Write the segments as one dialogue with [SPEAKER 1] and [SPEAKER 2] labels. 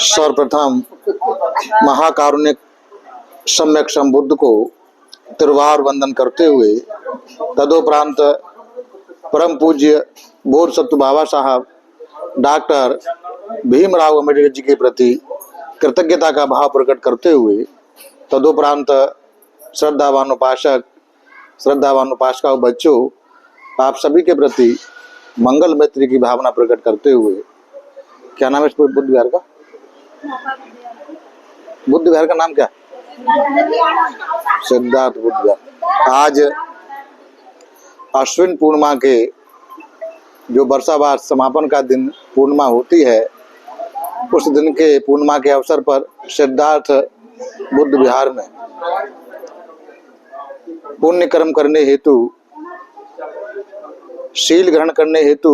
[SPEAKER 1] सर्वप्रथम महाकारुणिक सम्यक संबुद्ध को त्रिवार वंदन करते हुए तदोपरांत परम पूज्य बोधसत्व बाबा साहब डॉक्टर भीमराव अम्बेडकर जी के प्रति कृतज्ञता का भाव प्रकट करते हुए तदोपरांत श्रद्धावान उपासक श्रद्धावान उपासका बच्चों आप सभी के प्रति मंगल मैत्री की भावना प्रकट करते हुए, क्या नाम है इस बुद्ध विहार का? बुद्ध विहार का नाम क्या? सिद्धार्थ बुद्ध विहार। आज अश्विन पूर्णिमा के जो वर्षावास समापन का दिन पूर्णिमा होती है, उस दिन के पूर्णिमा के अवसर पर सिद्धार्थ बुद्ध विहार में पुण्य कर्म करने हेतु, शील ग्रहण करने हेतु,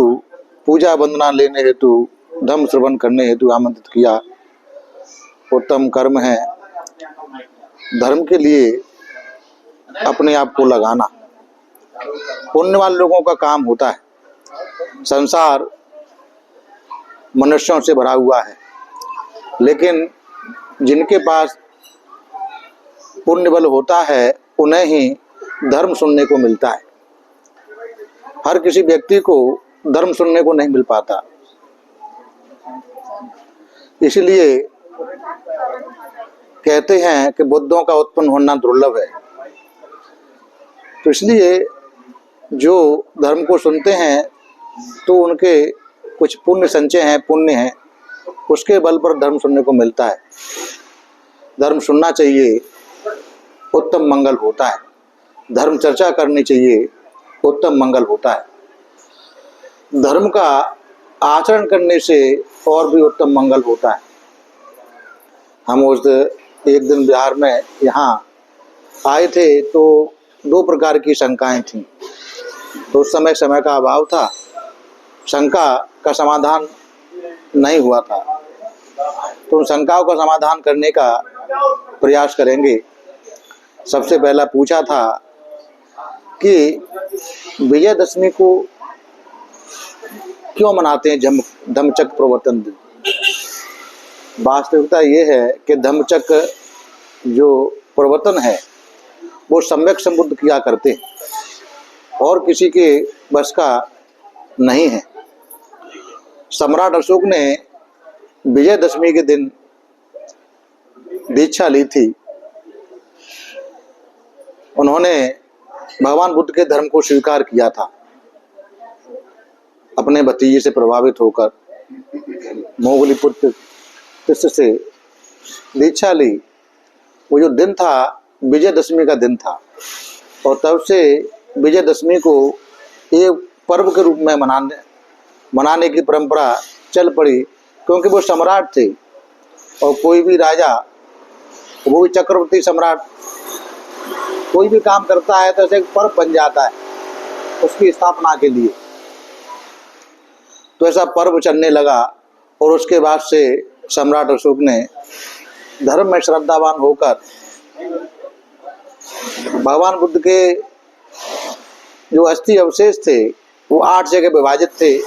[SPEAKER 1] पूजा वंदना लेने हेतु, धम्म श्रवण करने हेतु आमंत्रित किया। उत्तम कर्म है धर्म के लिए अपने आप को लगाना, पुण्यवान लोगों का काम होता है। संसार मनुष्यों से भरा हुआ है, लेकिन जिनके पास पुण्य बल होता है उन्हें ही धर्म सुनने को मिलता है। हर किसी व्यक्ति को धर्म सुनने को नहीं मिल पाता, इसलिए कहते हैं कि बुद्धों का उत्पन्न होना दुर्लभ है। तो इसलिए जो धर्म को सुनते हैं तो उनके कुछ पुण्य संचय हैं, पुण्य हैं, उसके बल पर धर्म सुनने को मिलता है। धर्म सुनना चाहिए, उत्तम मंगल होता है। धर्म चर्चा करनी चाहिए, उत्तम मंगल होता है। धर्म का आचरण करने से और भी उत्तम मंगल होता है। हम उस एक दिन बिहार में यहाँ आए थे तो दो प्रकार की शंकाएं थीं। तो उस समय का अभाव था, शंका का समाधान नहीं हुआ था, तो उन शंकाओं का समाधान करने का प्रयास करेंगे। सबसे पहला पूछा था कि विजयदशमी को क्यों मनाते हैं धम्मचक्र प्रवर्तन दिन। वास्तविकता ये है कि धम्मचक्र जो प्रवर्तन है वो सम्यक संबुद्ध किया करते हैं और किसी के बस का नहीं है। सम्राट अशोक ने विजयदशमी के दिन दीक्षा ली थी। उन्होंने भगवान बुद्ध के धर्म को स्वीकार किया था। अपने भतीजे से प्रभावित होकर मोगली पुत्र शिष्य से दीक्षा ली। वो जो दिन था विजयदशमी का दिन था, और तब से विजयदशमी को एक पर्व के रूप में मनाने की परंपरा चल पड़ी, क्योंकि वो सम्राट थे और कोई भी राजा, वो भी चक्रवर्ती सम्राट, कोई भी काम करता है तो ऐसे एक पर्व बन जाता है उसकी स्थापना के लिए। तो ऐसा पर्व चलने लगा और उसके बाद से सम्राट अशोक ने धर्म में श्रद्धावान होकर भगवान बुद्ध के जो अस्थि अवशेष थे वो 8 जगह विभाजित थे,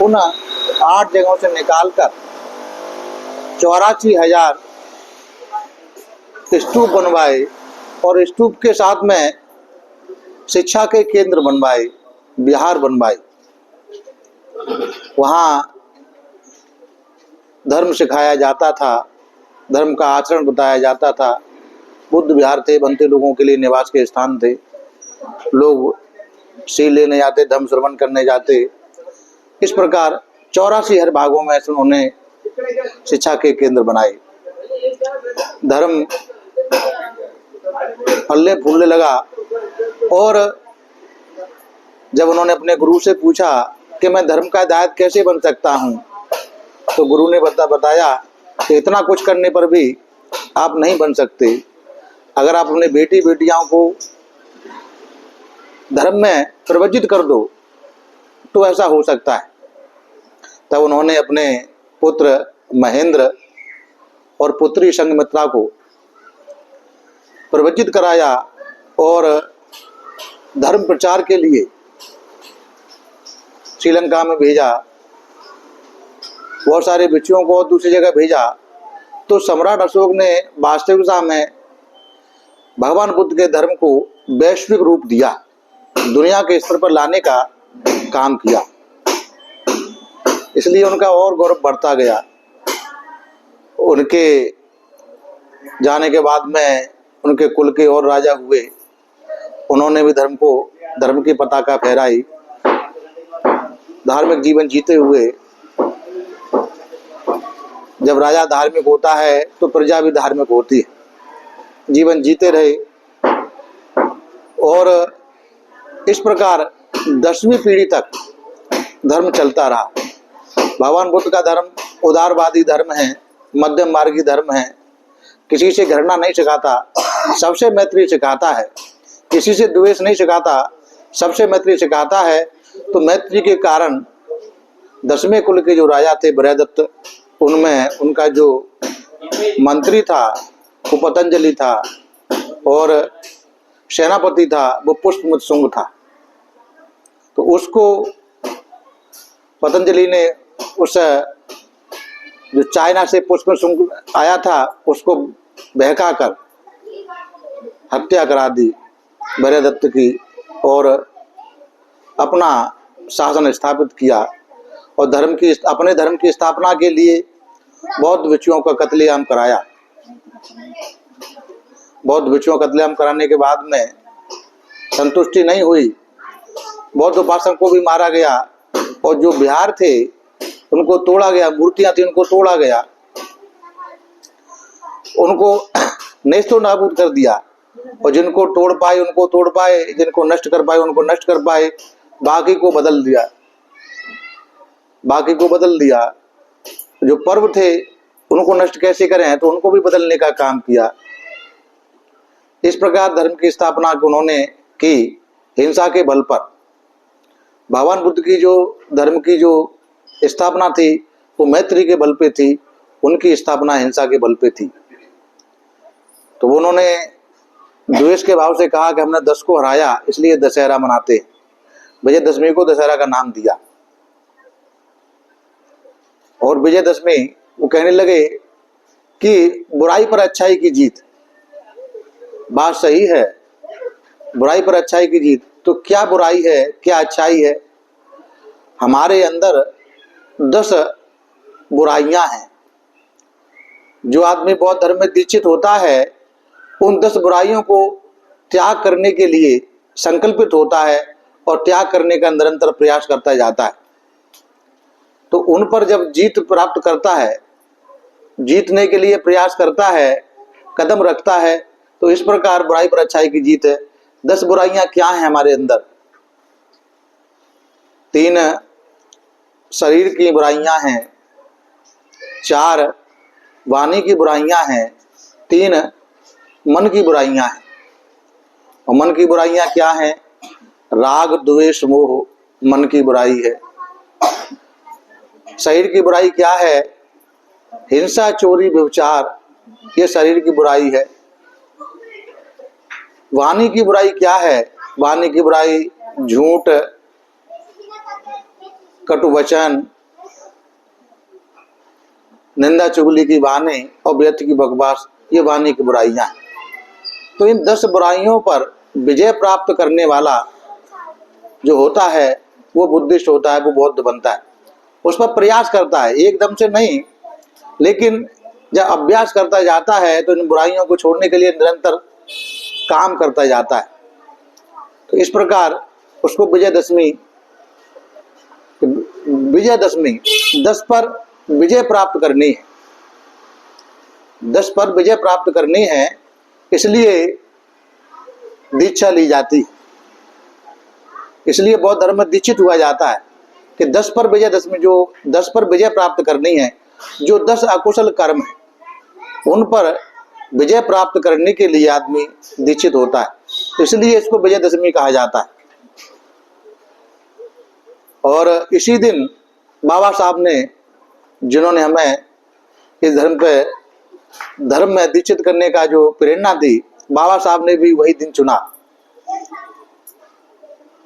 [SPEAKER 1] उन 8 जगहों से निकालकर 84,000 स्तूप बनवाए और स्तूप के साथ में शिक्षा के केंद्र बनवाए, विहार बनवाए। वहाँ धर्म सिखाया जाता था, धर्म का आचरण बताया जाता था। बुद्ध विहार थे, बनते लोगों के लिए निवास के स्थान थे। लोग शील लेने जाते, धम्म श्रवण करने जाते। इस प्रकार 84 हर भागों में उन्होंने शिक्षा के केंद्र बनाए। धर्म फलने फूलने लगा और जब उन्होंने अपने गुरु से पूछा कि मैं धर्म का दायित्व कैसे बन सकता हूँ, तो गुरु ने बताया कि इतना कुछ करने पर भी आप नहीं बन सकते। अगर आप अपने बेटी बेटियों को धर्म में प्रवज्जित कर दो तो ऐसा हो सकता है। तब उन्होंने अपने पुत्र महेंद्र और पुत्री संघमित्रा को प्रवज्जित कराया और धर्म प्रचार के लिए श्रीलंका में भेजा, बहुत सारे भिक्षुओं को दूसरी जगह भेजा, तो सम्राट अशोक ने वास्तविकता में भगवान बुद्ध के धर्म को वैश्विक रूप दिया, दुनिया के स्तर पर लाने का काम किया। इसलिए उनका और गौरव बढ़ता गया। उनके जाने के बाद में उनके कुल के और राजा हुए, उन्होंने भी धर्म की पताका फहराई, धार्मिक जीवन जीते हुए। जब राजा धार्मिक होता है तो प्रजा भी धार्मिक होती है, जीवन जीते रहे। और इस प्रकार 10वीं पीढ़ी तक धर्म चलता रहा। भगवान बुद्ध का धर्म उदारवादी धर्म है, मध्यम मार्गी धर्म है, किसी से घृणा नहीं सिखाता, सबसे मैत्री सिखाता है, किसी से द्वेष नहीं सिखाता, सबसे मैत्री सिखाता है। तो मैत्री के कारण 10वें कुल के जो राजा थे बृहदत्त, उनमें उनका जो मंत्री था वो पतंजलि था, और सेनापति था वो पुष्पमुत शुंग था। तो उसको पतंजलि ने उस जो चाइना से पुष्पमुत शुंग आया था उसको बहका कर हत्या करा दी बृहदत्त की, और अपना शासन स्थापित किया। और अपने धर्म की स्थापना के लिए बौद्ध भिक्षुओं का कत्लेआम कराया। बौद्ध भिक्षुओं का कत्लेआम कराने के बाद में संतुष्टि नहीं हुई, बौद्ध उपासक को भी मारा गया, और जो बिहार थे उनको तोड़ा गया, मूर्तियां थी उनको तोड़ा गया, उनको नेस्तो नाबूद कर दिया। और जिनको तोड़ पाए उनको तोड़ पाए, जिनको नष्ट कर पाए उनको नष्ट कर पाए, बाकी को बदल दिया। जो पर्व थे उनको नष्ट कैसे करें, तो उनको भी बदलने का काम किया। इस प्रकार धर्म की स्थापना उन्होंने की हिंसा के बल पर। भगवान बुद्ध की जो धर्म की जो स्थापना थी वो मैत्री के बल पे थी, उनकी स्थापना हिंसा के बल पे थी। तो उन्होंने द्वेष के भाव से कहा कि हमने 10 को हराया इसलिए दशहरा मनाते, विजयदशमी को दशहरा का नाम दिया। और विजयदशमी वो कहने लगे कि बुराई पर अच्छाई की जीत। बात सही है, बुराई पर अच्छाई की जीत। तो क्या बुराई है, क्या अच्छाई है? हमारे अंदर 10 बुराइयां हैं। जो आदमी बौद्ध धर्म में दीक्षित होता है उन 10 बुराइयों को त्याग करने के लिए संकल्पित होता है और त्याग करने का निरंतर प्रयास करता जाता है। तो उन पर जब जीत प्राप्त करता है, जीतने के लिए प्रयास करता है, कदम रखता है, तो इस प्रकार बुराई पर अच्छाई की जीत है। 10 बुराइयां क्या हैं हमारे अंदर? 3 शरीर की बुराइयां हैं, 4 वाणी की बुराइयां हैं, 3 मन की बुराइयां हैं। और मन की बुराइयां क्या हैं? राग द्वेष मोह मन की बुराई है। शरीर की बुराई क्या है? हिंसा चोरी व्यभिचार, ये शरीर की बुराई है। वाणी की बुराई क्या है? वाणी की बुराई झूठ, कटु वचन, निंदा चुगली की वाणी और व्यर्थ की बकवास, ये वाणी की बुराइयां हैं। तो इन 10 बुराइयों पर विजय प्राप्त करने वाला जो होता है वो बुद्धिस्ट होता है, वो बौद्ध बनता है। उस पर प्रयास करता है, एकदम से नहीं, लेकिन जब अभ्यास करता जाता है तो इन बुराइयों को छोड़ने के लिए निरंतर काम करता जाता है। तो इस प्रकार उसको विजयदशमी 10 पर विजय प्राप्त करनी है। 10 पर विजय प्राप्त करनी है, इसलिए दीक्षा ली जाती है। इसलिए बौद्ध धर्म में दीक्षित हुआ जाता है कि 10 पर विजयदशमी, जो 10 पर विजय प्राप्त करनी है, जो 10 अकुशल कर्म है उन पर विजय प्राप्त करने के लिए आदमी दीक्षित होता है। इसलिए इसको विजयदशमी कहा जाता है। और इसी दिन बाबा साहब ने, जिन्होंने हमें इस धर्म में दीक्षित करने का जो प्रेरणा दी, बाबा साहब ने भी वही दिन चुना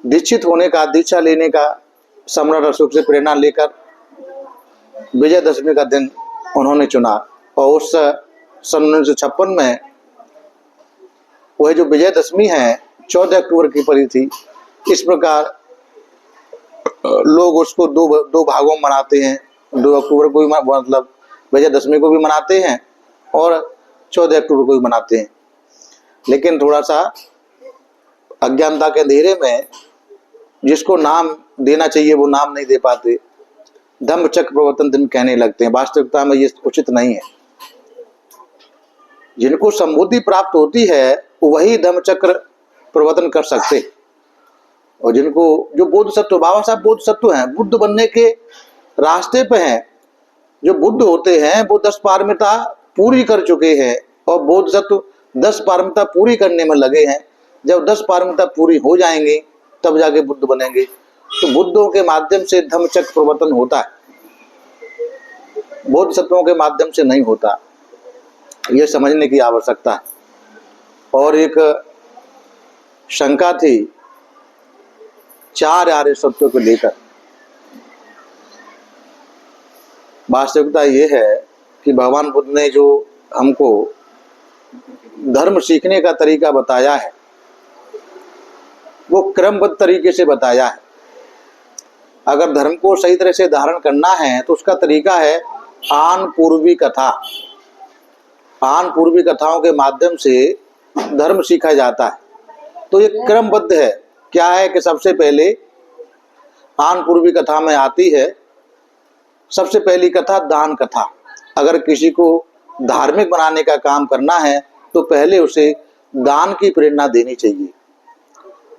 [SPEAKER 1] दीक्षित होने का, दीक्षा लेने का। सम्राट अशोक से प्रेरणा लेकर विजयदशमी का दिन उन्होंने चुना, और उस सन 1956 में वह जो विजयदशमी है 14 अक्टूबर की पड़ी थी। इस प्रकार लोग उसको दो भागों में मनाते हैं। 2 अक्टूबर को भी मतलब विजयदशमी को भी मनाते हैं और 14 अक्टूबर को भी मनाते हैं। लेकिन थोड़ा सा अज्ञानता के अंधेरे में जिसको नाम देना चाहिए वो नाम नहीं दे पाते, धम्मचक्र प्रवर्तन दिन कहने लगते हैं। वास्तविकता में ये उचित नहीं है। जिनको संबुद्धि प्राप्त होती है वही धम्मचक्र प्रवर्तन कर सकते, और जिनको जो बोध सत्व, बाबा साहब बोध सत्व हैं, बुद्ध बनने के रास्ते पे हैं। जो बुद्ध होते हैं वो 10 पारमिता पूरी कर चुके हैं, और बोध सत्व 10 पारमिता पूरी करने में लगे हैं। जब 10 पारमिता पूरी हो जाएंगे तब जाके बुद्ध बनेंगे। तो बुद्धों के माध्यम से धम्मचक्र प्रवर्तन होता है, बोध सत्वों के माध्यम से नहीं होता। यह समझने की आवश्यकता है। और एक शंका थी 4 आर्य सत्यों को लेकर। वास्तविकता ये है कि भगवान बुद्ध ने जो हमको धर्म सीखने का तरीका बताया है वो क्रमबद्ध तरीके से बताया है। अगर धर्म को सही तरह से धारण करना है तो उसका तरीका है आन पूर्वी कथा। आन पूर्वी कथाओं के माध्यम से धर्म सीखा जाता है। तो ये क्रमबद्ध है। क्या है कि सबसे पहले आन पूर्वी कथा में आती है, सबसे पहली कथा दान कथा। अगर किसी को धार्मिक बनाने का काम करना है तो पहले उसे दान की प्रेरणा देनी चाहिए।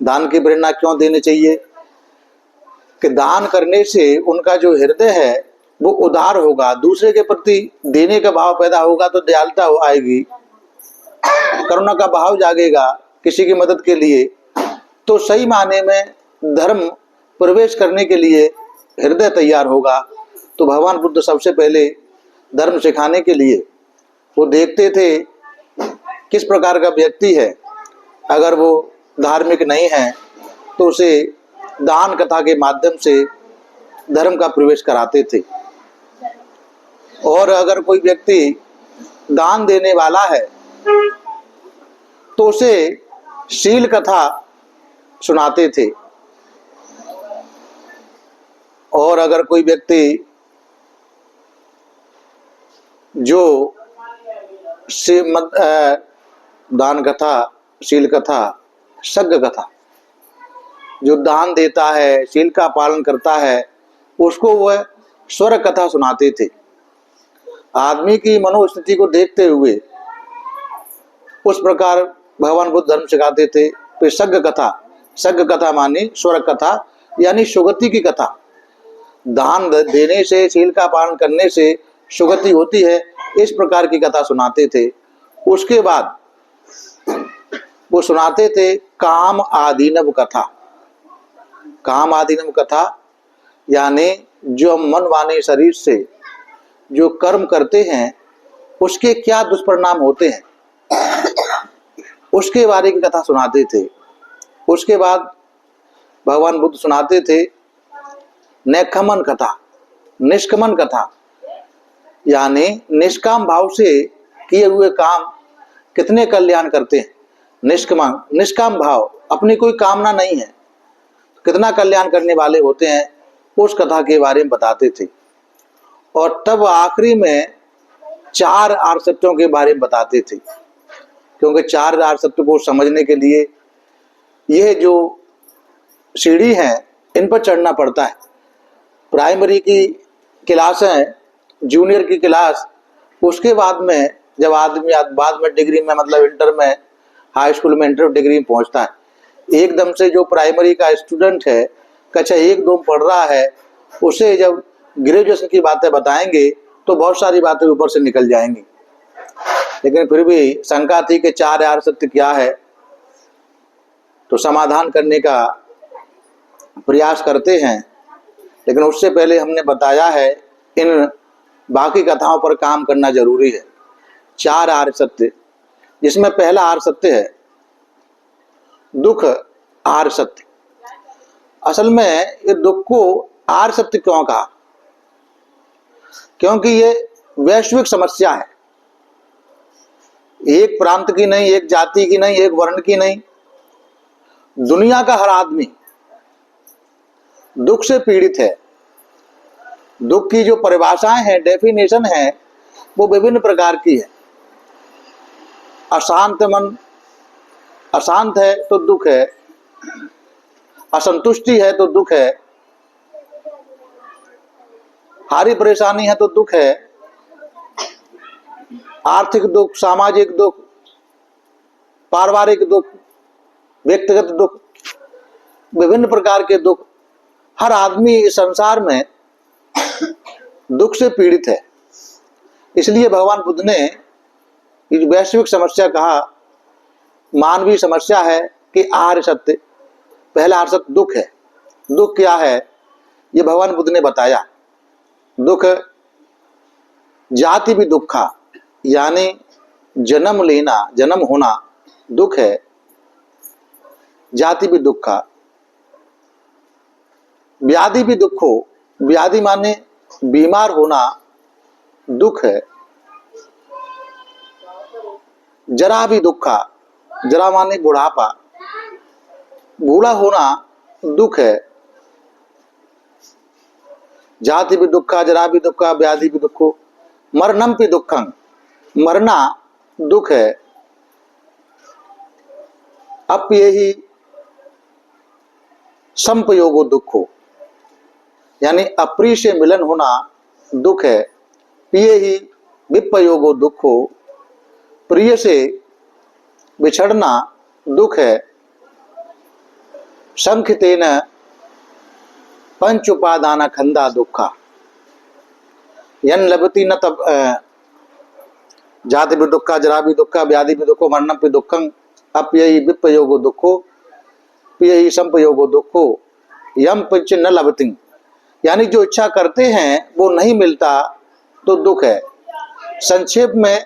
[SPEAKER 1] दान की प्रेरणा क्यों देनी चाहिए? कि दान करने से उनका जो हृदय है वो उदार होगा, दूसरे के प्रति देने का भाव पैदा होगा, तो दयालुता आएगी, करुणा का भाव जागेगा किसी की मदद के लिए। तो सही माने में धर्म प्रवेश करने के लिए हृदय तैयार होगा। तो भगवान बुद्ध सबसे पहले धर्म सिखाने के लिए वो देखते थे किस प्रकार का व्यक्ति है। अगर वो धार्मिक नहीं है तो उसे दान कथा के माध्यम से धर्म का प्रवेश कराते थे। और अगर कोई व्यक्ति दान देने वाला है तो उसे शील कथा सुनाते थे। और अगर कोई व्यक्ति जो दान कथा, शील कथा, सज्ञ कथा, जो दान देता है, शील का पालन करता है, उसको वह स्वर्ग कथा सुनाते थे। आदमी की मनोस्थिति को देखते हुए उस प्रकार भगवान बुद्ध धर्म सिखाते थे। तो सज्ञ कथा, सज्ञ कथा मानी स्वर्ग कथा, यानी सुगति की कथा। दान देने से, शील का पालन करने से सुगति होती है, इस प्रकार की कथा सुनाते थे। उसके बाद वो सुनाते थे काम आदीनव कथा। काम आदीनव कथा यानी जो मन वाणी शरीर से जो कर्म करते हैं उसके क्या दुष्परिणाम होते हैं, उसके बारे की कथा सुनाते थे। उसके बाद भगवान बुद्ध सुनाते थे नैखमन कथा, निष्कमन कथा, यानी निष्काम भाव से किए हुए काम कितने कल्याण करते हैं। निष्काम भाव, अपनी कोई कामना नहीं है, कितना कल्याण करने वाले होते हैं, उस कथा के बारे में बताते थे। और तब आखिरी में 4 आर्य सत्यों के बारे में बताते थे, क्योंकि 4 आर्य सत्य को समझने के लिए यह जो सीढ़ी है इन पर चढ़ना पड़ता है। प्राइमरी की क्लास है, जूनियर की क्लास, उसके बाद में जब आदमी बाद में डिग्री में, मतलब इंटर में, हाई स्कूल में इंटर डिग्री में पहुंचता है, एकदम से जो प्राइमरी का स्टूडेंट है, कक्षा 1-2 पढ़ रहा है, उसे जब ग्रेजुएशन की बातें बताएंगे तो बहुत सारी बातें ऊपर से निकल जाएंगी। लेकिन फिर भी शंका थी कि 4 आर्य सत्य क्या है, तो समाधान करने का प्रयास करते हैं। लेकिन उससे पहले हमने बताया है इन बाकी कथाओं पर काम करना जरूरी है। 4 आर्य सत्य, जिसमें पहला आर्य सत्य है दुख आर्य सत्य। असल में ये दुख को आर्य सत्य क्यों कहा? क्योंकि ये वैश्विक समस्या है, एक प्रांत की नहीं, एक जाति की नहीं, एक वर्ण की नहीं, दुनिया का हर आदमी दुख से पीड़ित है। दुख की जो परिभाषाएं हैं, डेफिनेशन है, वो विभिन्न प्रकार की है। अशांत मन, अशांत है तो दुख है, असंतुष्टि है तो दुख है, हारी परेशानी है तो दुख है, आर्थिक दुख, सामाजिक दुख, पारिवारिक दुख, व्यक्तिगत दुख, विभिन्न प्रकार के दुख। हर आदमी इस संसार में दुख से पीड़ित है। इसलिए भगवान बुद्ध ने इस वैश्विक समस्या कहा, मानवीय समस्या है कि आर्य सत्य, पहला आर्य सत्य दुख है। दुख क्या है ये भगवान बुद्ध ने बताया। दुख जाति भी दुखा, यानी जन्म लेना, जन्म होना दुख है, जाति भी दुखा। व्याधि भी दुखो, व्याधि माने बीमार होना दुख है। जरा भी दुखा, जरा माने बुढ़ापा, बूढ़ा होना दुख है। जाति भी दुखा, जरा भी दुखा, व्याधि भी दुखो, मरणम भी दुखं, मरना दुख है। अप्ययहि संपयोगो दुखो, यानी अप्रिय से मिलन होना दुख है। प्रिय ही विपयोगो दुखो, प्रिय से बिछड़ना दुख है। संखितेन पंच उपादान खंदा दुखा, यन लभति न तब जाति भी दुखा, जरा भी दुखा, व्याधि भी दुखो, मरणम भी दुखं, अप्ययि विपयोगो दुखो, प्रिय संपयोगो दुखो, यम पंच न लभति, यानी जो इच्छा करते हैं वो नहीं मिलता तो दुख है। संक्षेप में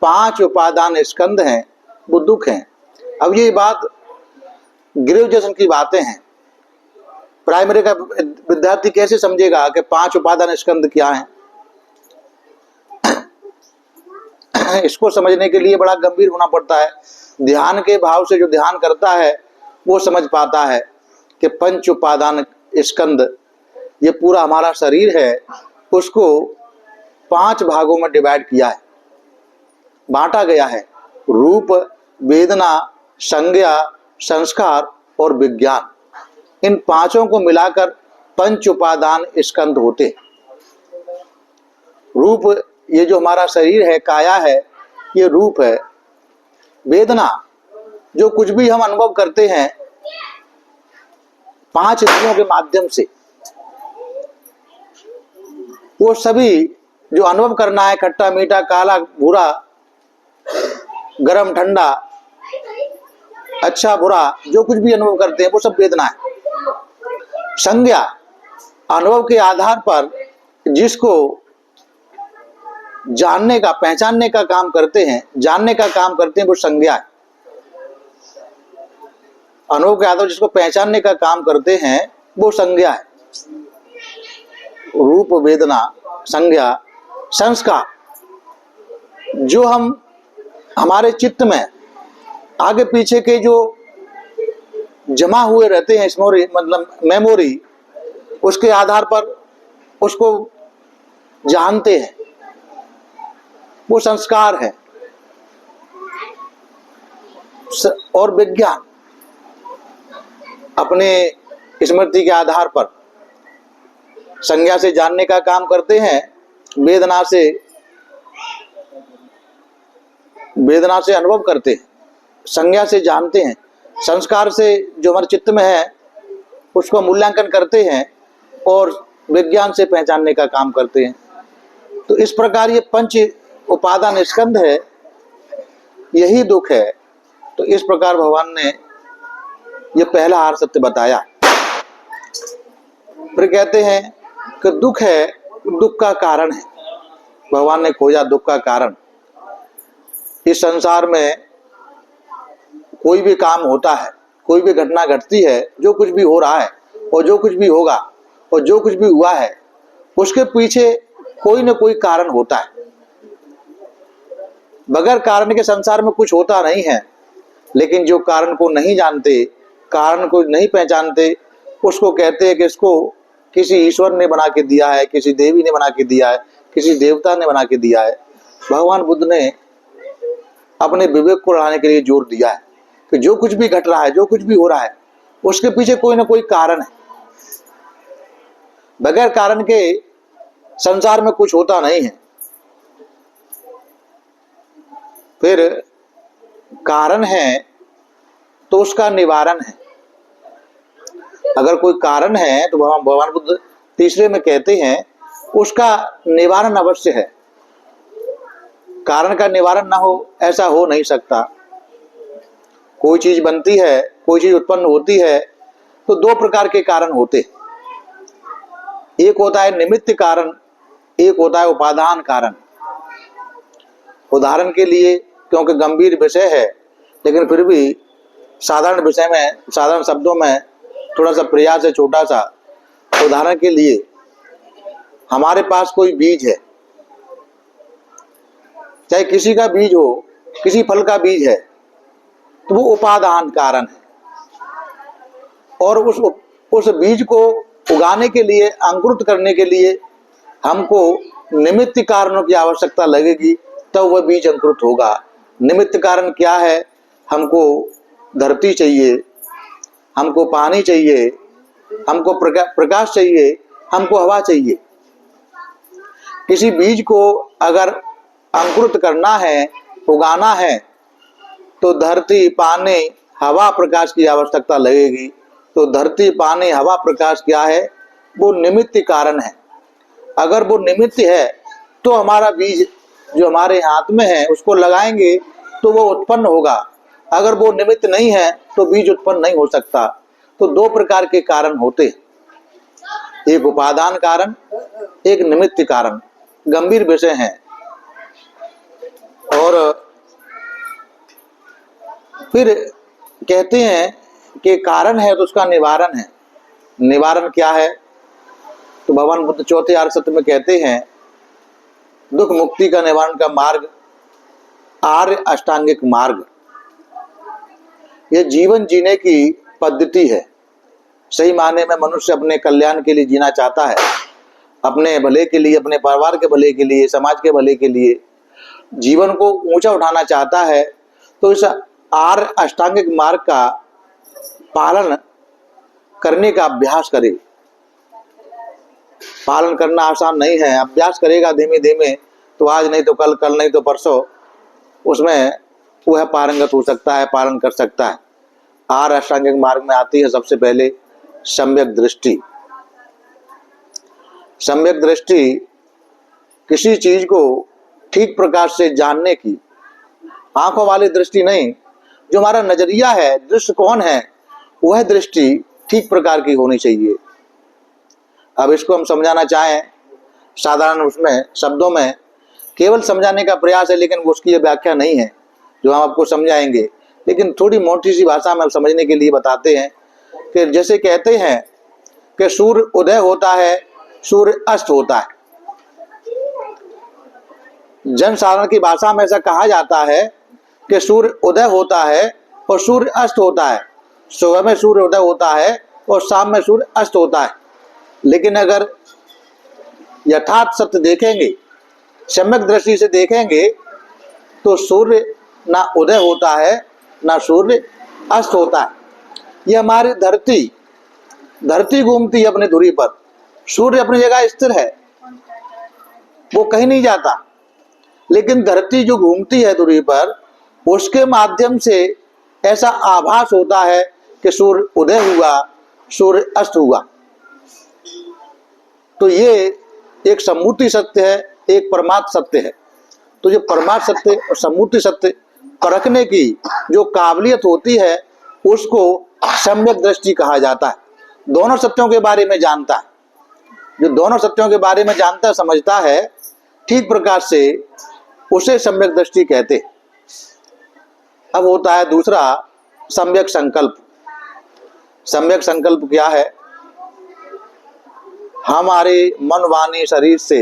[SPEAKER 1] 5 उपादान स्कंद हैं, वो दुख हैं। अब ये बात ग्रेजुएशन की बातें हैं, प्राइमरी का विद्यार्थी कैसे समझेगा कि 5 उपादान स्कंद क्या हैं? इसको समझने के लिए बड़ा गंभीर होना पड़ता है। ध्यान के भाव से जो ध्यान करता है वो समझ पाता है कि पंच उपादान स्कंद, ये पूरा हमारा शरीर है, उसको 5 भागों में डिवाइड किया है, बांटा गया है। रूप, वेदना, संज्ञा, संस्कार और विज्ञान, इन 5 को मिलाकर पंच उपादान स्कंद होते। रूप, ये जो हमारा शरीर है, काया है, ये रूप है। वेदना, जो कुछ भी हम अनुभव करते हैं 5 इंद्रियों के माध्यम से, वो सभी जो अनुभव करना है, खट्टा मीठा, काला भूरा, गरम ठंडा, अच्छा बुरा, जो कुछ भी अनुभव करते हैं वो सब वेदना है। संज्ञा, अनुभव के आधार पर जिसको जानने का, पहचानने का काम करते हैं, जानने का काम करते हैं, वो संज्ञा है। अनुभव के आधार पर जिसको पहचानने का काम करते हैं वो संज्ञा है। रूप, वेदना, संज्ञा, संस्कार, जो हम हमारे चित्त में आगे पीछे के जो जमा हुए रहते हैं, स्मृति मतलब मेमोरी, उसके आधार पर उसको जानते हैं, वो संस्कार है। और विज्ञान, अपने स्मृति के आधार पर संज्ञा से जानने का काम करते हैं, वेदना से अनुभव करते हैं, संज्ञा से जानते हैं, संस्कार से जो हमारे चित्त में है उसको मूल्यांकन करते हैं, और विज्ञान से पहचानने का काम करते हैं। तो इस प्रकार ये पंच उपादान स्कंद है, यही दुख है। तो इस प्रकार भगवान ने ये पहला आर्य सत्य बताया। फिर कहते हैं कि दुख है, दुख का कारण है। भगवान ने खोजा दुख का कारण। इस संसार में कोई भी काम होता है, कोई भी घटना घटती है, जो कुछ भी हो रहा है और जो कुछ भी होगा और जो कुछ भी हुआ है उसके पीछे कोई न कोई कारण होता है। बगैर कारण के संसार में कुछ होता नहीं है। लेकिन जो कारण को नहीं जानते, कारण को नहीं पहचानते, उसको कहते हैं कि इसको किसी ईश्वर ने बना के दिया है, किसी देवी ने बना के दिया है, किसी देवता ने बना के दिया है। भगवान बुद्ध ने अपने विवेक को बढ़ाने के लिए जोर दिया है कि जो कुछ भी घट रहा है, जो कुछ भी हो रहा है, उसके पीछे कोई ना कोई कारण है। बगैर कारण के संसार में कुछ होता नहीं है। फिर कारण है तो उसका निवारण है। अगर कोई कारण है तो भगवान बुद्ध तीसरे में कहते हैं उसका निवारण अवश्य है। कारण का निवारण ना हो ऐसा हो नहीं सकता। कोई चीज बनती है, कोई चीज उत्पन्न होती है तो दो प्रकार के कारण होते। एक होता है निमित्त कारण, एक होता है उपादान कारण। उदाहरण के लिए, क्योंकि गंभीर विषय है लेकिन फिर भी साधारण विषय में, साधारण शब्दों में थोड़ा सा प्रयास है, छोटा सा। उदाहरण के लिए, हमारे पास कोई बीज है, चाहे किसी का बीज हो, किसी फल का बीज है, तो वो उपादान कारण है। और उस बीज को उगाने के लिए, अंकुरित करने के लिए हमको निमित्त कारणों की आवश्यकता लगेगी, तब वह बीज अंकुरित होगा। निमित्त कारण क्या है? हमको धरती चाहिए, हमको पानी चाहिए, हमको प्रकाश चाहिए, हमको हवा चाहिए। किसी बीज को अगर अंकुरित करना है, उगाना है, तो धरती, पानी, हवा, प्रकाश की आवश्यकता लगेगी। तो धरती, पानी, हवा, प्रकाश क्या है? वो निमित्त कारण है। अगर वो निमित्त है तो हमारा बीज जो हमारे हाथ में है उसको लगाएंगे तो वो उत्पन्न होगा। अगर वो निमित्त नहीं है तो बीज उत्पन्न नहीं हो सकता। तो दो प्रकार के कारण होते, एक उपादान कारण, एक निमित्त कारण। गंभीर विषय है। और फिर कहते हैं कि कारण है तो उसका निवारण है। निवारण क्या है? तो भगवान बुद्ध चौथे आर्य सत्य में कहते हैं दुख मुक्ति का निवारण का मार्ग आर्य अष्टांगिक मार्ग। यह जीवन जीने की पद्धति है। सही मायने में मनुष्य अपने कल्याण के लिए जीना चाहता है, अपने भले के लिए, अपने परिवार के भले के लिए, समाज के भले के लिए जीवन को ऊंचा उठाना चाहता है। तो इस आर्य अष्टांगिक मार्ग का पालन करने का अभ्यास करे। पालन करना आसान नहीं है। अभ्यास करेगा धीमे धीमे तो आज नहीं तो कल, कल नहीं तो परसों उसमें वह पारंगत हो सकता है, पालन कर सकता है। आर्य अष्टांगिक मार्ग में आती है सबसे पहले सम्यक दृष्टि। सम्यक दृष्टि किसी चीज को ठीक प्रकार से जानने की, आंखों वाली दृष्टि नहीं। जो हमारा नजरिया है, दृष्टिकोण है, वह दृष्टि ठीक प्रकार की होनी चाहिए। अब इसको हम समझाना चाहें साधारण उसमें शब्दों में, केवल समझाने का प्रयास है, लेकिन उसकी ये व्याख्या नहीं है जो हम आपको समझाएंगे। लेकिन थोड़ी मोटी सी भाषा में समझने के लिए बताते हैं कि जैसे कहते हैं कि सूर्य उदय होता है, सूर्य अस्त होता है। जन साधारण की भाषा में ऐसा कहा जाता है कि सूर्य उदय होता है और सूर्य अस्त होता है। सुबह में सूर्य उदय होता है और शाम में सूर्य अस्त होता है। लेकिन अगर यथार्थ सत्य देखेंगे, सम्यक दृष्टि से देखेंगे, तो सूर्य ना उदय होता है ना सूर्य अस्त होता है। ये हमारी धरती घूमती है अपनी धुरी पर। सूर्य अपनी जगह स्थिर है, वो कहीं नहीं जाता। लेकिन धरती जो घूमती है धुरी पर, उसके माध्यम से ऐसा आभास होता है कि सूर्य उदय हुआ, सूर्य अस्त हुआ। तो ये एक सम्मूर्ति सत्य है, एक परमार्थ सत्य है। तो जो परमार्थ सत्य और सम्मूर्ति सत्य परखने की जो काबिलियत होती है उसको सम्यक दृष्टि कहा जाता है। दोनों सत्यों के बारे में जानता है। जो दोनों सत्यों के बारे में जानता, समझता है ठीक प्रकार से, उसे सम्यक दृष्टि कहते। अब होता है दूसरा सम्यक संकल्प। सम्यक संकल्प क्या है? हमारे मन वाणी शरीर से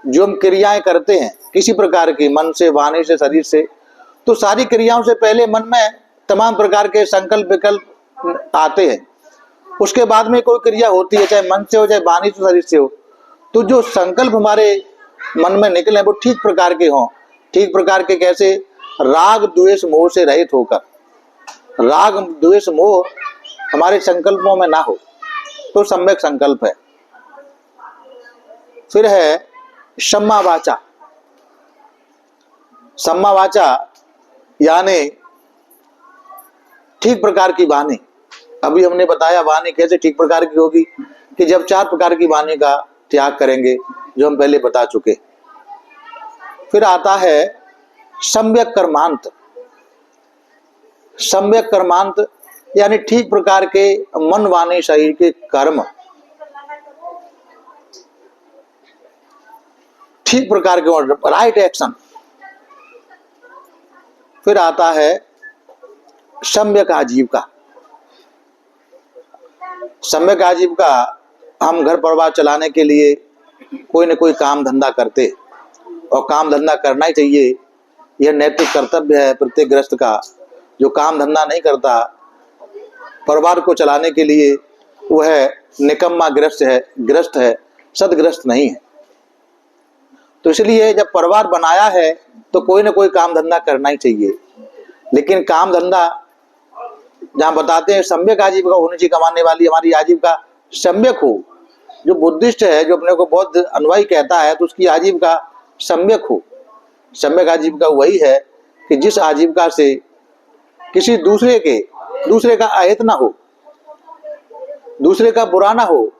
[SPEAKER 1] जो हम क्रियाएं करते हैं किसी प्रकार की, मन से, वाणी से, शरीर से, तो सारी क्रियाओं से पहले मन में तमाम प्रकार के संकल्प विकल्प आते हैं। उसके बाद में कोई क्रिया होती है, चाहे मन से हो, चाहे वाणी से, शरीर से हो, तो जो संकल्प हमारे मन में निकले वो ठीक प्रकार के हों। ठीक प्रकार के कैसे? राग द्वेष मोह से रहित होकर। राग द्वेष मोह हमारे संकल्पों में ना हो तो सम्यक संकल्प है। फिर है सम्मा वाचा। सम्मा वाचा यानी ठीक प्रकार की वाणी। अभी हमने बताया वाणी कैसे ठीक प्रकार की होगी कि जब 4 प्रकार की वाणी का त्याग करेंगे, जो हम पहले बता चुके। फिर आता है सम्यक कर्मांत। सम्यक कर्मांत यानी ठीक प्रकार के मन वाणी शरीर के कर्म, ठीक प्रकार के राइट एक्शन। फिर आता है सम्यक आजीविका। सम्यक आजीविका, हम घर परिवार चलाने के लिए कोई न कोई काम धंधा करते, और काम धंधा करना ही चाहिए, यह नैतिक कर्तव्य है प्रत्येक गृहस्थ का। जो काम धंधा नहीं करता परिवार को चलाने के लिए, वह निकम्मा गृहस्थ है, सदगृहस्थ नहीं है। तो इसलिए जब परिवार बनाया है तो कोई ना कोई काम धंधा करना ही चाहिए। लेकिन काम धंधा जहाँ बताते हैं सम्यक आजीविका होनी चाहिए, कमाने वाली हमारी आजीविका सम्यक हो। जो बुद्धिस्ट है, जो अपने को बौद्ध अनुयायी कहता है, तो उसकी आजीविका सम्यक हो। सम्यक आजीविका वही है कि जिस आजीविका से किसी दूसरे का अहित ना हो, दूसरे का बुरा ना हो,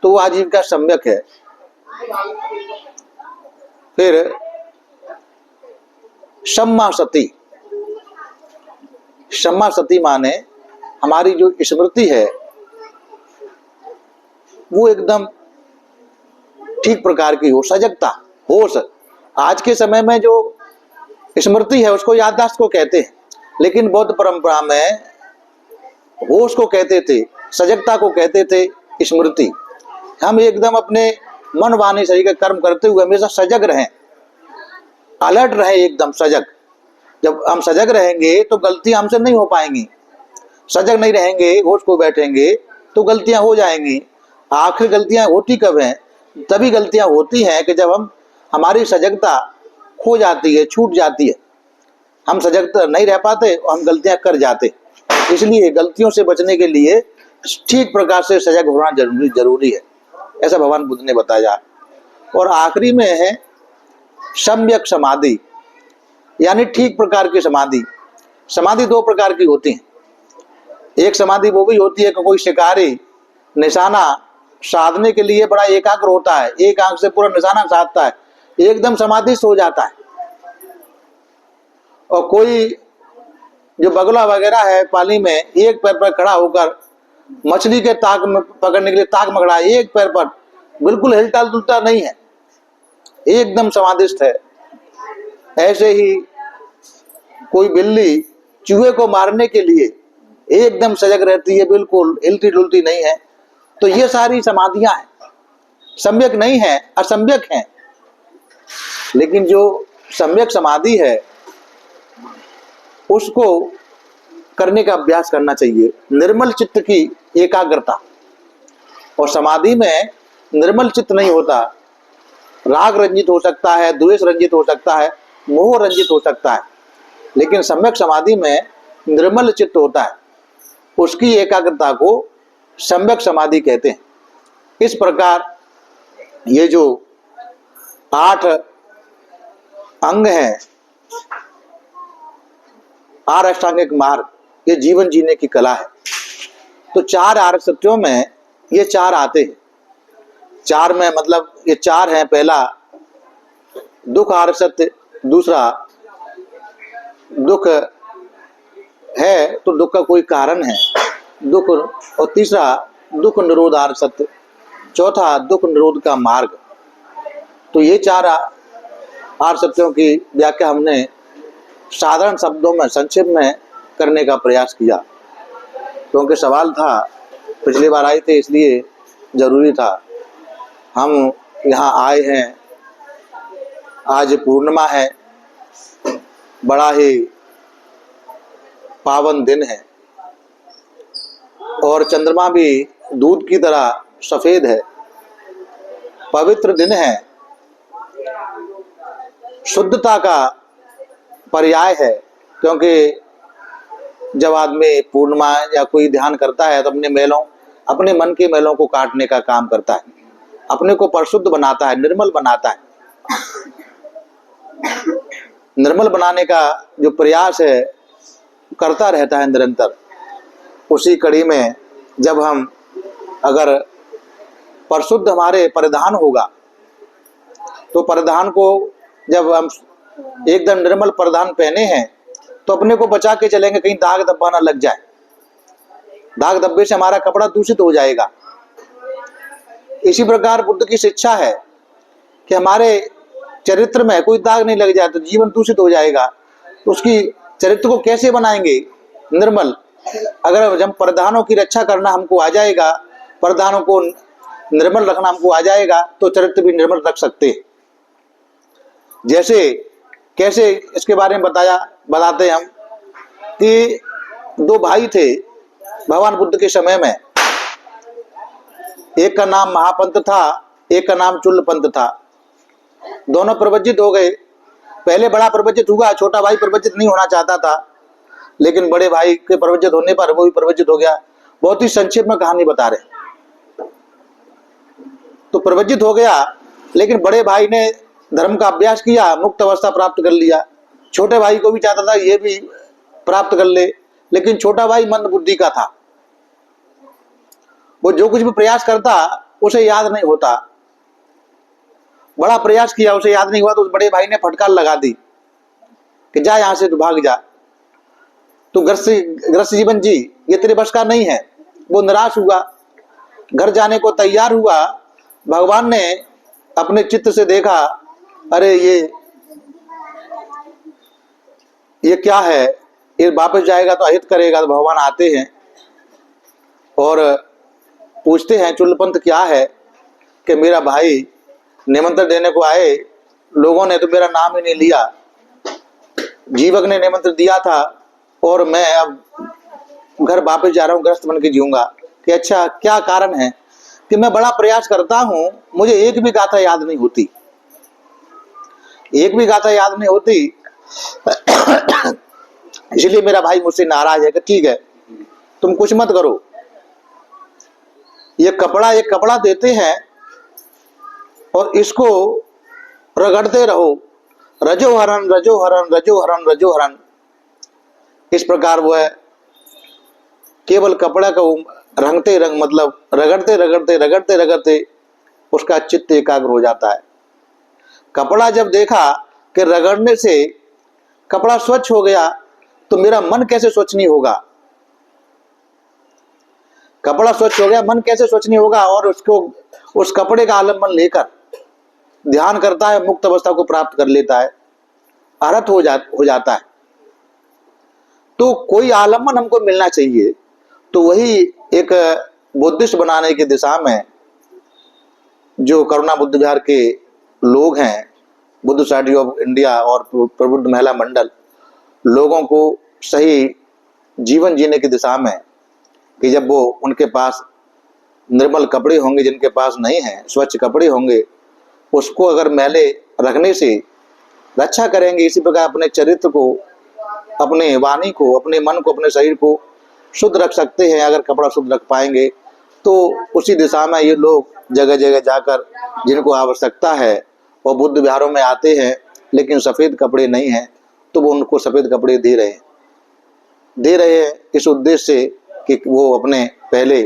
[SPEAKER 1] तो वो आजीविका सम्यक है। फिर सम्मा सती। सम्मा सती माने हमारी जो स्मृति है वो एकदम ठीक प्रकार की हो, सजगता, होश। आज के समय में जो स्मृति है उसको याददाश्त को कहते हैं, लेकिन बौद्ध परंपरा में होश को कहते थे, सजगता को कहते थे स्मृति। हम एकदम अपने मन वाणी शरीर का कर्म करते हुए हमेशा सजग रहें, अलर्ट रहें, एकदम सजग। जब हम सजग रहेंगे तो गलतियां हमसे नहीं हो पाएंगी। सजग नहीं रहेंगे, होश को बैठेंगे तो गलतियां हो जाएंगी। आखिर गलतियां होती कब हैं? तभी गलतियां होती हैं कि जब हमारी सजगता खो जाती है, छूट जाती है। हम सजग नहीं रह पाते और हम गलतियां कर जाते। इसलिए गलतियों से बचने के लिए ठीक प्रकार से सजग होना जरूरी है, ऐसा भगवान बुद्ध ने बताया। और आखिरी में है सम्यक समाधि, यानी ठीक प्रकार की समाधि। समाधि 2 प्रकार की होती है। एक समाधि वो भी होती है कि कोई शिकारी निशाना साधने के लिए बड़ा एकाग्र होता है, एक आंख से पूरा निशाना साधता है, एकदम समाधिस्थ हो जाता है। और कोई जो बगुला वगैरह है पानी में, एक पैर पर खड़ा होकर मछली के ताक में पकड़ने के लिए ताक मगड़ा, एक पैर पर, बिल्कुल हिलता डुलता नहीं है, एकदम समाधिस्थ है। ऐसे ही कोई बिल्ली चूहे को मारने के लिए एकदम सजग रहती है, बिल्कुल हिलती डुलती नहीं है। तो ये सारी समाधियां हैं, सम्यक नहीं है, असम्यक हैं। लेकिन जो सम्यक समाधि है उसको करने का अभ्यास करना चाहिए। निर्मल चित्त की एकाग्रता। और समाधि में निर्मल चित्त नहीं होता, राग रंजित हो सकता है, द्वेष रंजित हो सकता है, मोह रंजित हो सकता है। लेकिन सम्यक समाधि में निर्मल चित्त होता है, उसकी एकाग्रता को सम्यक समाधि कहते हैं। इस प्रकार ये जो 8 अंग हैं, 8 अष्टांगिक मार्ग, ये जीवन जीने की कला है। तो 4 आर्य सत्यों में ये 4 आते हैं। 4 में मतलब ये 4 हैं। पहला दुख आर्य सत्य, दूसरा दुख है तो दुख का कोई कारण है दुख, और तीसरा दुख निरोध आर्य सत्य, चौथा दुख निरोध का मार्ग। तो ये 4 आर्य सत्यों की व्याख्या हमने साधारण शब्दों में संक्षेप में करने का प्रयास किया, क्योंकि सवाल था, पिछली बार आए थे इसलिए जरूरी था। हम यहाँ आए हैं। आज पूर्णिमा है, बड़ा ही पावन दिन है और चंद्रमा भी दूध की तरह सफेद है। पवित्र दिन है, शुद्धता का पर्याय है, क्योंकि जब आदमी पूर्णिमा या कोई ध्यान करता है तो अपने मन के मैलों को काटने का काम करता है, अपने को परिशुद्ध बनाता है, निर्मल बनाता है। निर्मल बनाने का जो प्रयास है करता रहता है निरंतर। उसी कड़ी में जब हम अगर परिशुद्ध हमारे परिधान होगा तो परिधान को जब हम एकदम निर्मल परिधान पहने हैं तो अपने को बचा के चलेंगे, कहीं दाग धब्बा ना लग जाए। दाग धब्बे से हमारा कपड़ा दूषित हो जाएगा। इसी प्रकार बुद्ध की शिक्षा है कि हमारे चरित्र में कोई दाग नहीं लग जाए तो जीवन दूषित हो जाएगा। तो उसकी चरित्र को कैसे बनाएंगे निर्मल? अगर जब परिधानों की रक्षा करना हमको आ जाएगा, परिधानों को निर्मल रखना हमको आ जाएगा, तो चरित्र भी निर्मल रख सकते हैं। जैसे कैसे इसके बारे में बताते हम कि दो भाई थे भगवान बुद्ध के समय में। एक का नाम महापंत था, एक का नाम चुल्लपंत था। दोनों प्रवज्जित हो गए। पहले बड़ा प्रवज्जित हुआ, छोटा भाई प्रवज्जित नहीं होना चाहता था, लेकिन बड़े भाई के प्रवज्जित होने पर वो भी प्रवज्जित हो गया। बहुत ही संक्षेप में कहानी बता रहे। तो प्रवज्जित हो गया, लेकिन बड़े भाई ने धर्म का अभ्यास किया, मुक्त अवस्था प्राप्त कर लिया। छोटे भाई को भी चाहता था ये भी प्राप्त कर ले, लेकिन छोटा भाई मंद बुद्धि का था। वो जो कुछ भी प्रयास करता उसे याद नहीं होता। बड़ा प्रयास किया, उसे याद नहीं हुआ, तो उस बड़े भाई ने फटकार लगा दी कि जा यहां से, तू भाग जा, तू ग्रस्त जीवन जी, ये तेरे बस का नहीं है। वो निराश हुआ, घर जाने को तैयार हुआ। भगवान ने अपने चित्त से देखा, अरे ये क्या है, ये वापस जाएगा तो अहित करेगा। तो भगवान आते हैं और पूछते हैं, चुल्लपंत क्या है? कि मेरा भाई निमंत्रण देने को आए, लोगों ने तो मेरा नाम ही नहीं लिया। जीवक ने निमंत्रण दिया था और मैं अब घर वापस जा रहा हूँ, ग्रस्त बन के जीऊंगा। कि अच्छा, क्या कारण है? कि मैं बड़ा प्रयास करता हूँ, मुझे एक भी गाथा याद नहीं होती, एक भी गाथा याद नहीं होती, इसलिए मेरा भाई मुझसे नाराज है। कि ठीक है, तुम कुछ मत करो, ये कपड़ा देते हैं और इसको रगड़ते रहो, रजो हरण रजो हरण रजो हरण रजो हरण। इस प्रकार वो है, केवल कपड़ा को रंगते रंग, मतलब रगड़ते रगड़ते रगड़ते रगड़ते उसका चित्त एकाग्र हो जाता है। कपड़ा जब देखा कि रगड़ने से कपड़ा स्वच्छ हो गया, तो मेरा मन कैसे स्वच्छ नहीं होगा? कपड़ा स्वच्छ हो गया, मन कैसे स्वच्छ नहीं होगा? और उसको उस कपड़े का आलम्बन लेकर ध्यान करता है, मुक्त अवस्था को प्राप्त कर लेता है, अरहत हो जाता है। तो कोई आलम्बन हमको मिलना चाहिए। तो वही एक बुद्धिस्ट बनाने की दिशा में जो करुणा बुद्ध विहार के लोग हैं, बुद्ध सोसाइटी ऑफ इंडिया और प्रबुद्ध महिला मंडल, लोगों को सही जीवन जीने की दिशा में, कि जब वो उनके पास निर्मल कपड़े होंगे, जिनके पास नहीं है स्वच्छ कपड़े होंगे, उसको अगर मैले रखने से रक्षा करेंगे। इसी प्रकार अपने चरित्र को, अपने वाणी को, अपने मन को, अपने शरीर को शुद्ध रख सकते हैं। अगर कपड़ा शुद्ध रख पाएंगे तो उसी दिशा में ये लोग जगह जगह जाकर, जिनको आवश्यकता है वो बुद्ध विहारों में आते हैं, लेकिन सफ़ेद कपड़े नहीं हैं, तो वो उनको सफ़ेद कपड़े दे रहे हैं इस उद्देश्य से कि वो अपने पहले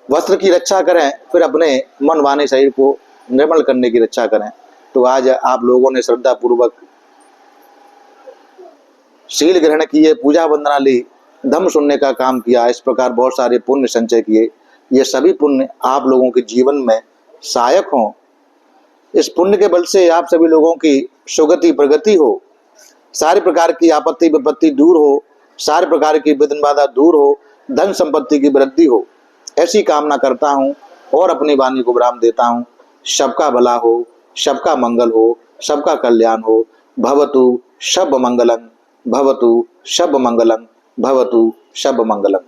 [SPEAKER 1] वस्त्र की रक्षा करें, फिर अपने मन वाणी शरीर को निर्मल करने की रक्षा करें। तो आज आप लोगों ने श्रद्धा पूर्वक शील ग्रहण किए, पूजा वंदना ली, धम्म सुनने का काम किया, इस प्रकार बहुत सारे पुण्य संचय किए। ये सभी पुण्य आप लोगों के जीवन में सहायक हों। इस पुण्य के बल से आप सभी लोगों की सुगति प्रगति हो, सारी प्रकार की आपत्ति विपत्ति दूर हो, सारे प्रकार की विघ्न बाधा दूर हो, धन संपत्ति की वृद्धि हो, ऐसी कामना करता हूँ। और अपनी वाणी को विराम देता हूँ। सबका भला हो, सबका मंगल हो, सबका कल्याण हो। भवतु शब मंगलम, भवतु शब मंगलम, भवतु शब मंगलम।